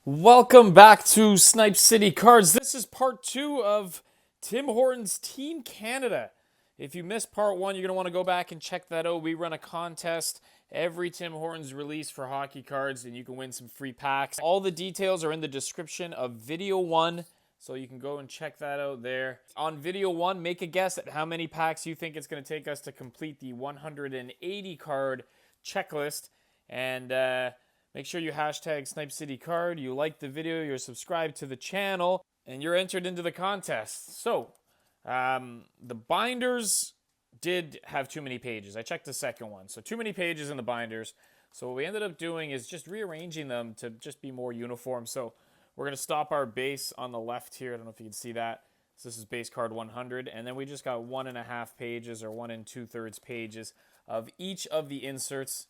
Welcome back to Snipe City Cards. This is part 2 of Tim Hortons Team Canada. If you missed part 1, you're going to want to go back and check that out. We run a contest every Tim Hortons release for hockey cards, and you can win some free packs. All the details are in the description of video 1, so you can go and check that out there. On video 1, make a guess at how many packs you think it's going to take us to complete the 180 card checklist. And make sure you hashtag Snipe City Card, you like the video, you're subscribed to the channel, and you're entered into the contest. So, the binders did have too many pages. I checked the second one. So too many pages in the binders. So what we ended up doing is just rearranging them to just be more uniform. So we're going to stop our base on the left here. I don't know if you can see that. So this is base card 100. And then we just got 1.5 pages or 1 2/3 pages of each of the inserts.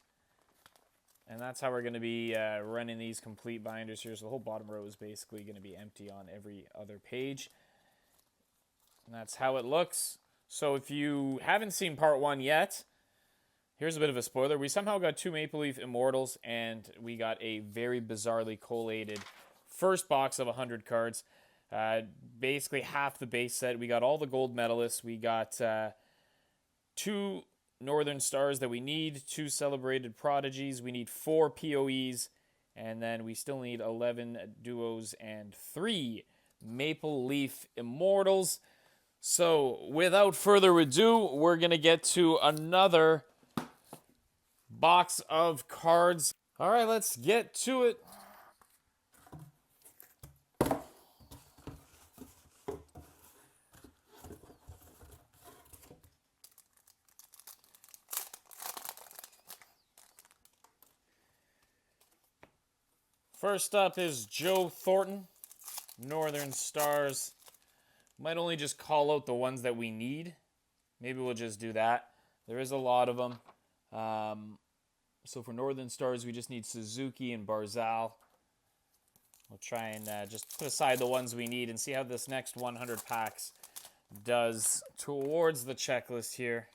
And that's how we're going to be running these complete binders here. So the whole bottom row is basically going to be empty on every other page. And that's how it looks. So if you haven't seen part 1 yet, here's a bit of a spoiler. We somehow got 2 Maple Leaf Immortals, and we got a very bizarrely collated first box of 100 cards. Basically half the base set. We got all the gold medalists. We got 2 Northern Stars that we need, 2 Celebrated Prodigies. We need 4 POEs, and then we still need 11 Duos and 3 Maple Leaf Immortals. So, without further ado, we're going to get to another box of cards. All right, let's get to it. First up is Joe Thornton, Northern Stars. Might only just call out the ones that we need. Maybe we'll just do that. There is a lot of them. So for Northern Stars, we just need Suzuki and Barzal. We'll try and just put aside the ones we need and see how this next 100 packs does towards the checklist here.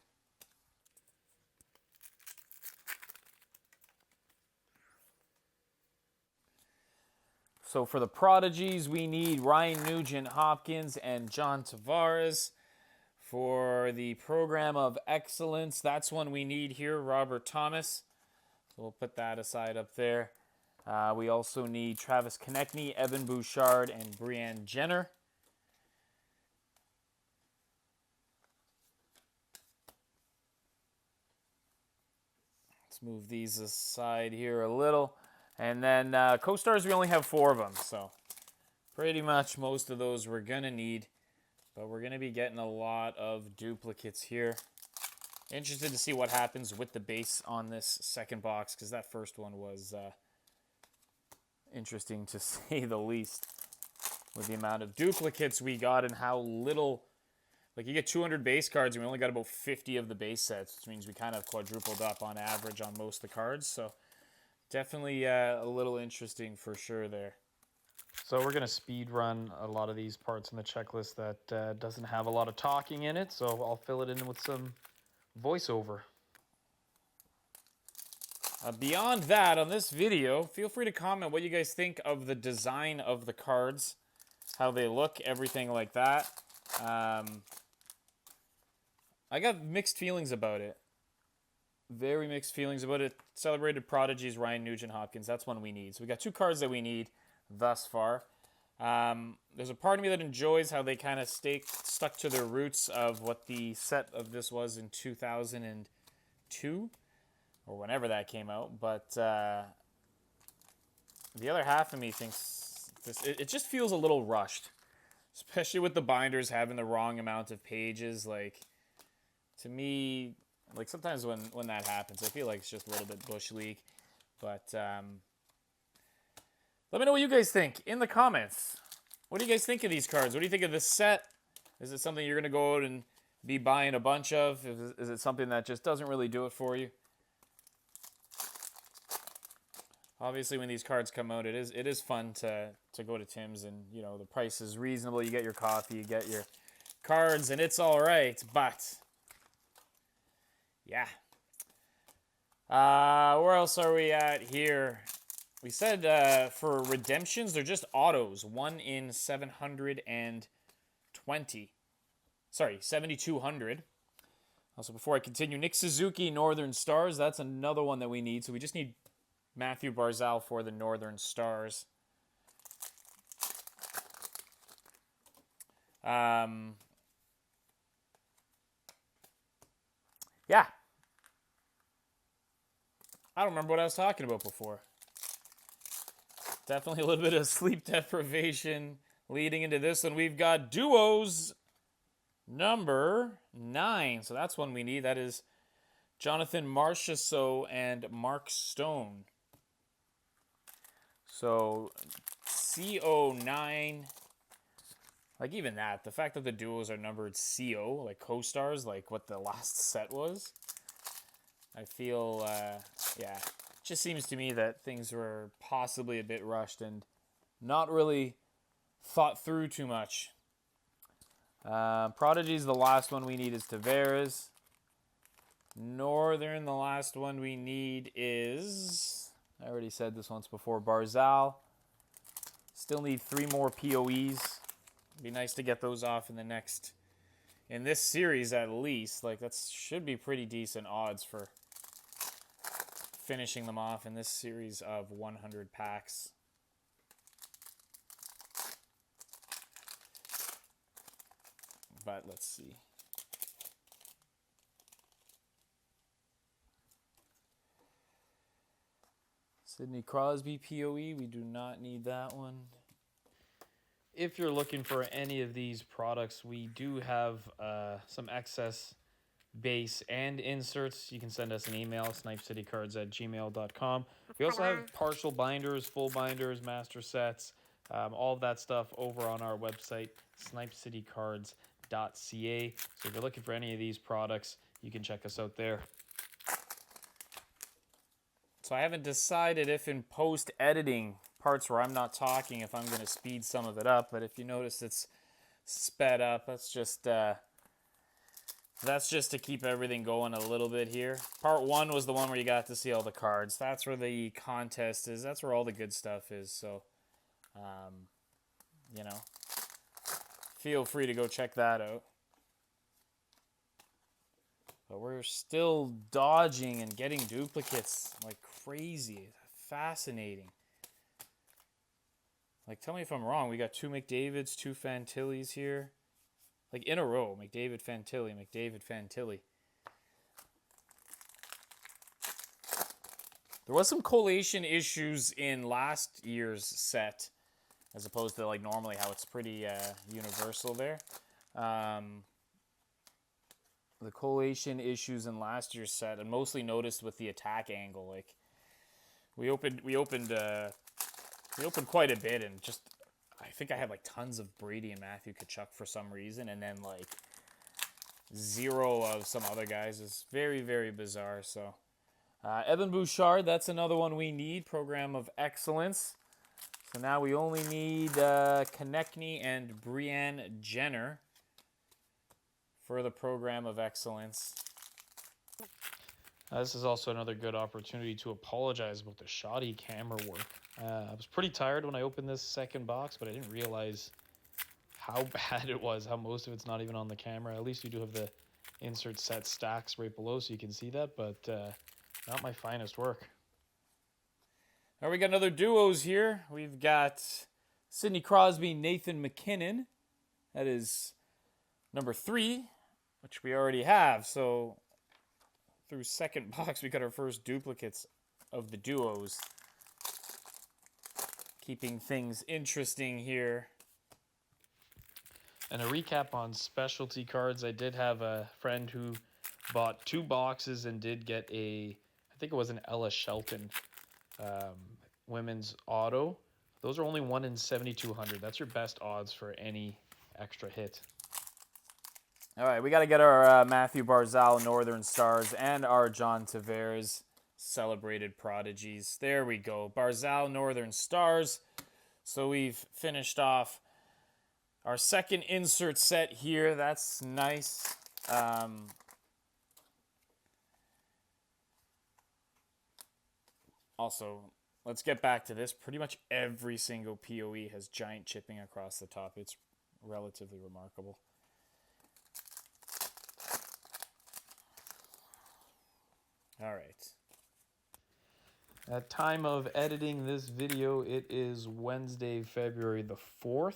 So for the Prodigies, we need Ryan Nugent-Hopkins and John Tavares. For the Program of Excellence, that's one we need here, Robert Thomas. So we'll put that aside up there. We also need Travis Konechny, Evan Bouchard, and Brianne Jenner. Let's move these aside here a little. And then co-stars, we only have 4 of them, so pretty much most of those we're going to need. But we're going to be getting a lot of duplicates here. Interested to see what happens with the base on this second box, because that first one was interesting to say the least. With the amount of duplicates we got and how little... Like, you get 200 base cards, and we only got about 50 of the base sets, which means we kind of quadrupled up on average on most of the cards, so... Definitely a little interesting for sure there. So we're going to speed run a lot of these parts in the checklist that doesn't have a lot of talking in it. So I'll fill it in with some voiceover. Beyond that, on this video, feel free to comment what you guys think of the design of the cards, how they look, everything like that. I got mixed feelings about it. Very mixed feelings about it. Celebrated Prodigies, Ryan Nugent-Hopkins. That's one we need. So we got 2 cards that we need thus far. There's a part of me that enjoys how they kind of stuck to their roots of what the set of this was in 2002 or whenever that came out. But the other half of me thinks it just feels a little rushed, especially with the binders having the wrong amount of pages. Like, to me... Like, sometimes when that happens, I feel like it's just a little bit Bush League. But let me know what you guys think in the comments. What do you guys think of these cards? What do you think of this set? Is it something you're going to go out and be buying a bunch of? Is it something that just doesn't really do it for you? Obviously, when these cards come out, it is fun to go to Tim's and, you know, the price is reasonable. You get your coffee, you get your cards, and it's all right. But... yeah. Where else are we at here? We said for redemptions, they're just autos. 1 in 720. Sorry, 7,200. Also, before I continue, Nick Suzuki, Northern Stars. That's another one that we need. So we just need Matthew Barzal for the Northern Stars. Yeah. I don't remember what I was talking about before. Definitely a little bit of sleep deprivation leading into this one. We've got duos number 9. So that's one we need. That is Jonathan Marchessault and Mark Stone. So CO9. Like even that, the fact that the duos are numbered CO, like co-stars, like what the last set was. I feel, yeah, it just seems to me that things were possibly a bit rushed and not really thought through too much. Prodigy's the last one we need is Tavares. Northern, the last one we need is, I already said this once before, Barzal. Still need 3 more POEs. Be nice to get those off in this series at least. Like that should be pretty decent odds for finishing them off in this series of 100 packs. But let's see. Sidney Crosby POE, we do not need that one. If you're looking for any of these products, we do have some excess base and inserts. You can send us an email, snipecitycards@gmail.com. We also have partial binders, full binders, master sets, all of that stuff over on our website, snipecitycards.ca. So if you're looking for any of these products, you can check us out there. So I haven't decided if in post-editing parts where I'm not talking, if I'm going to speed some of it up. But if you notice it's sped up, that's just to keep everything going a little bit here. Part 1 was the one where you got to see all the cards. That's where the contest is. That's where all the good stuff is. So, you know, feel free to go check that out. But we're still dodging and getting duplicates like crazy. Fascinating. Like, tell me if I'm wrong. We got 2 McDavids, 2 Fantillis here. Like, in a row. McDavid, Fantilli, McDavid, Fantilli. There was some collation issues in last year's set, as opposed to, like, normally how it's pretty universal there. The collation issues in last year's set, and mostly noticed with the attack angle. Like, we opened quite a bit, and just I think I had like tons of Brady and Matthew Tkachuk for some reason, and then like 0 of some other guys. Is very, very bizarre. So Evan Bouchard, that's another one we need. Program of Excellence. So now we only need Konechny and Brianne Jenner for the Program of Excellence. This is also another good opportunity to apologize about the shoddy camera work. I was pretty tired when I opened this second box, but I didn't realize how bad it was, how most of it's not even on the camera. At least you do have the insert set stacks right below so you can see that, but not my finest work. Now we got another duos here. We've got Sidney Crosby, Nathan McKinnon. That is number 3, which we already have. So through second box, we got our first duplicates of the duos. Keeping things interesting here. And a recap on specialty cards. I did have a friend who bought 2 boxes and did get I think it was an Ella Shelton women's auto. Those are only 1 in 7,200. That's your best odds for any extra hit. All right, we got to get our Matthew Barzal Northern Stars and our John Tavares Celebrated Prodigies. There we go. Barzal Northern Stars. So we've finished off our second insert set here. That's nice. Also, let's get back to this. Pretty much every single PoE has giant chipping across the top. It's relatively remarkable. All right. At time of editing this video, it is Wednesday, February the 4th.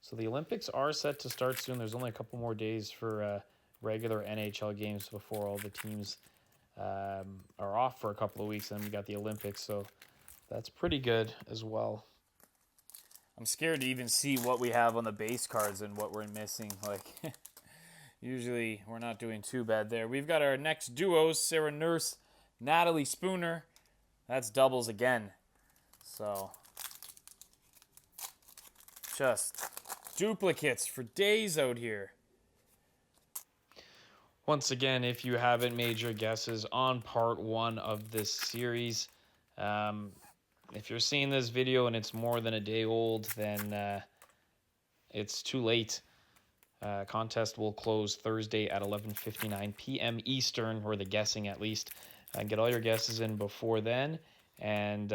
So the Olympics are set to start soon. There's only a couple more days for regular NHL games before all the teams are off for a couple of weeks. And then we got the Olympics, so that's pretty good as well. I'm scared to even see what we have on the base cards and what we're missing. Like, usually we're not doing too bad there. We've got our next duos, Sarah Nurse, Natalie Spooner. That's doubles again. So, just duplicates for days out here. Once again, if you haven't made your guesses on part 1 of this series, if you're seeing this video and it's more than a day old, then it's too late. Contest will close Thursday at 11:59 p.m. Eastern, or the guessing at least. Get all your guesses in before then, and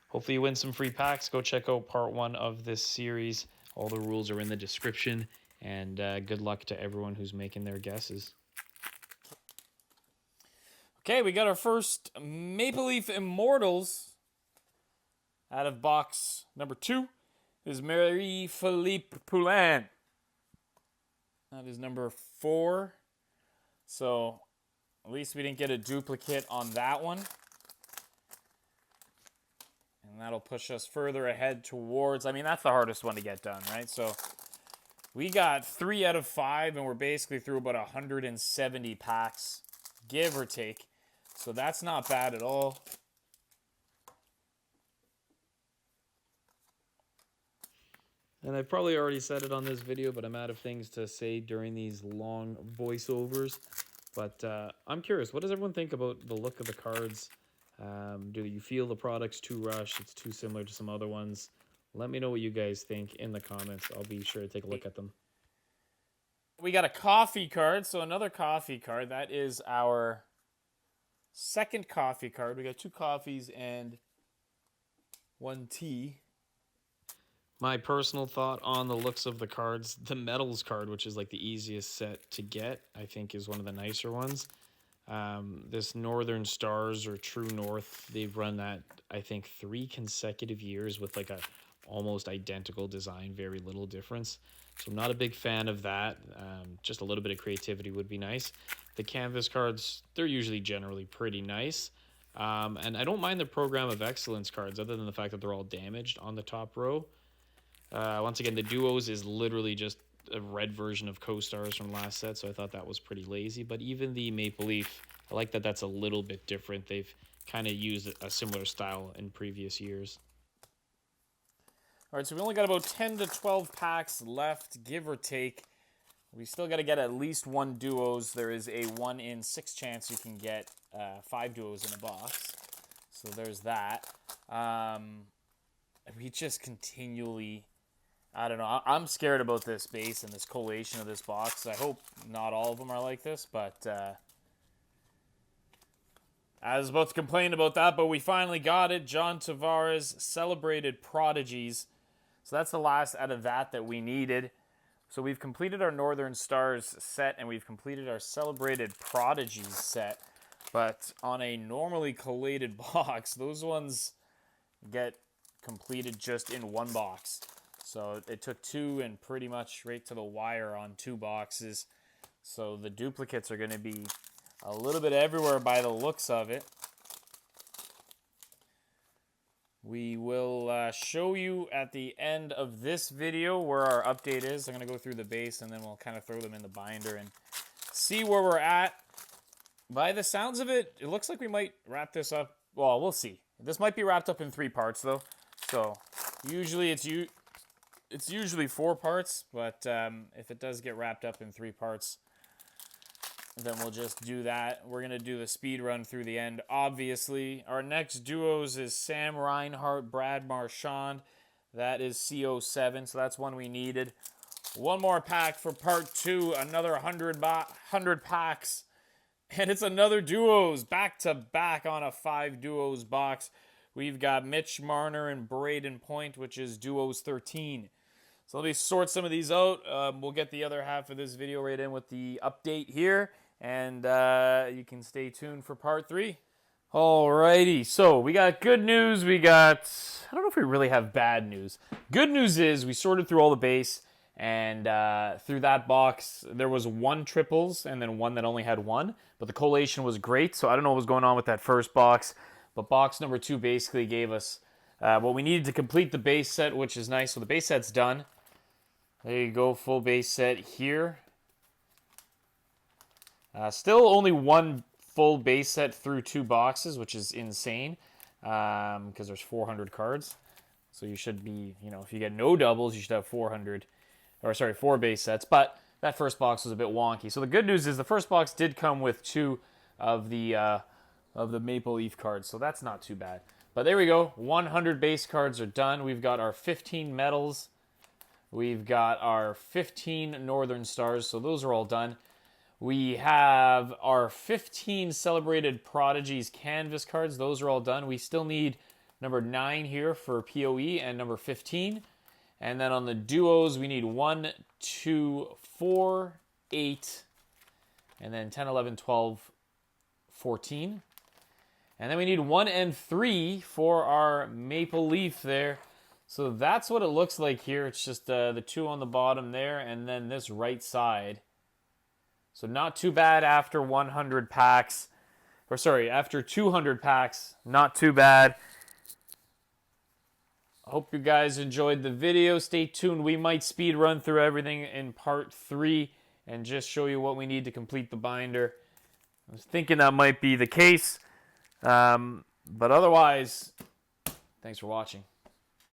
hopefully you win some free packs. Go check out part 1 of this series. All the rules are in the description, and good luck to everyone who's making their guesses. Okay, we got our first Maple Leaf Immortals out of box number 2 is Marie-Philippe Poulin. That is number 4. So at least we didn't get a duplicate on that one. And that'll push us further ahead towards, I mean, that's the hardest one to get done, right? So we got 3 out of 5, and we're basically through about 170 packs, give or take. So that's not bad at all. And I've probably already said it on this video, but I'm out of things to say during these long voiceovers. But I'm curious, what does everyone think about the look of the cards? Do you feel the product's too rushed? It's too similar to some other ones? Let me know what you guys think in the comments. I'll be sure to take a look at them. We got a coffee card, so another coffee card. That is our second coffee card. We got 2 coffees and 1 tea. My personal thought on the looks of the cards, the metals card, which is like the easiest set to get, I think is one of the nicer ones. This Northern Stars or True North, they've run that, I think, 3 consecutive years with like a almost identical design, very little difference. So I'm not a big fan of that. Just a little bit of creativity would be nice. The canvas cards, they're usually generally pretty nice. And I don't mind the Program of Excellence cards, other than the fact that they're all damaged on the top row. Once again, the duos is literally just a red version of Co-Stars from last set, so I thought that was pretty lazy. But even the Maple Leaf, I like that that's a little bit different. They've kind of used a similar style in previous years. All right, so we only got about 10 to 12 packs left, give or take. We still got to get at least 1 duos. There is a 1 in 6 chance you can get 5 duos in a box. So there's that. We just continually, I don't know. I'm scared about this base and this collation of this box. I hope not all of them are like this, but I was about to complain about that, but we finally got it. John Tavares, Celebrated Prodigies. So that's the last out of that we needed. So we've completed our Northern Stars set, and we've completed our Celebrated Prodigies set. But on a normally collated box, those ones get completed just in 1 box. So it took 2 and pretty much right to the wire on 2 boxes. So the duplicates are going to be a little bit everywhere by the looks of it. We will show you at the end of this video where our update is. I'm going to go through the base, and then we'll kind of throw them in the binder and see where we're at. By the sounds of it, it looks like we might wrap this up. Well, we'll see. This might be wrapped up in 3 parts, though. So usually it's usually 4 parts, but if it does get wrapped up in 3 parts, then we'll just do that. We're going to do the speed run through the end, obviously. Our next duos is Sam Reinhart, Brad Marchand. That is CO7, so that's one we needed. 1 more pack for part 2, another 100 packs. And it's another duos, back-to-back on a 5 duos box. we've got Mitch Marner and Braden Point, which is Duos 13. So let me sort some of these out. We'll get the other half of this video right in with the update here, and you can stay tuned for part 3. Alrighty, so we got good news. I don't know if we really have bad news. Good news is we sorted through all the base, and through that box, there was 1 triples and then 1 that only had 1. But the collation was great, so I don't know what was going on with that first box. But box number 2 basically gave us what we needed to complete the base set, which is nice. So the base set's done. There you go, full base set here. Still only 1 full base set through 2 boxes, which is insane because there's 400 cards. So you should be, if you get no doubles, you should have 4 base sets. But that first box was a bit wonky. So the good news is the first box did come with 2 of the Maple Leaf cards, so that's not too bad. But there we go, 100 base cards are done. We've got our 15 medals. We've got our 15 Northern Stars, so those are all done. We have our 15 Celebrated Prodigies canvas cards. Those are all done. We still need number 9 here for PoE and number 15. And then on the duos, we need 1, 2, 4, 8, and then 10, 11, 12, 14. And then we need 1 and 3 for our Maple Leaf there. So that's what it looks like here. It's just the 2 on the bottom there, and then this right side. So not too bad after 100 packs. Or sorry, after 200 packs. Not too bad. I hope you guys enjoyed the video. Stay tuned. We might speed run through everything in part 3 and just show you what we need to complete the binder. I was thinking that might be the case. But otherwise, thanks for watching.